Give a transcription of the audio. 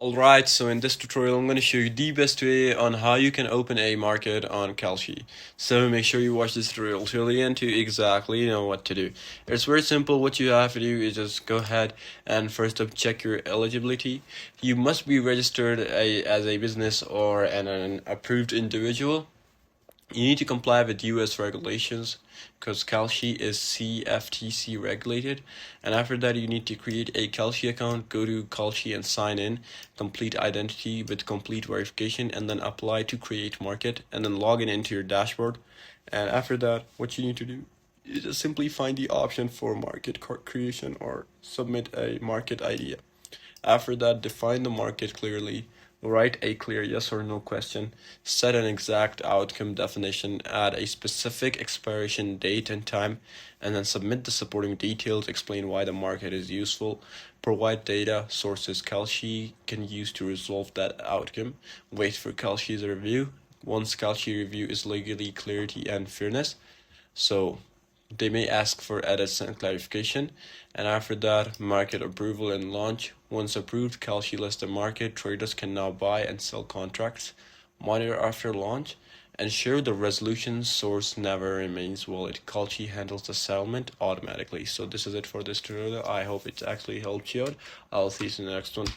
Alright, so in this tutorial I'm going to show you the best way on how you can open a market on Kalshi. So make sure you watch this tutorial till the end to exactly know what to do. It's very simple. What you have to do is just go ahead and first up check your eligibility. You must be registered as a business or an approved individual. You need to comply with US regulations because Kalshi is CFTC regulated. And after that, you need to create a Kalshi account, go to Kalshi and sign in, complete identity with complete verification, and then apply to create market, and then log in into your dashboard. And after that, what you need to do is just simply find the option for market creation or submit a market idea. After that, define the market clearly, write a clear yes or no question, set an exact outcome definition, add a specific expiration date and time, and then submit the supporting details, explain why the market is useful, provide data sources Kalshi can use to resolve that outcome, wait for Kalshi's review. Once Kalshi review is legally clarity and fairness, so they may ask for edits and clarification, and after that, market approval and launch. Once approved, Kalshi lists the market. Traders can now buy and sell contracts. Monitor after launch. Ensure the resolution source never remains valid. Kalshi handles the settlement automatically. So this is it for this tutorial. I hope it actually helped you out. I'll see you in the next one.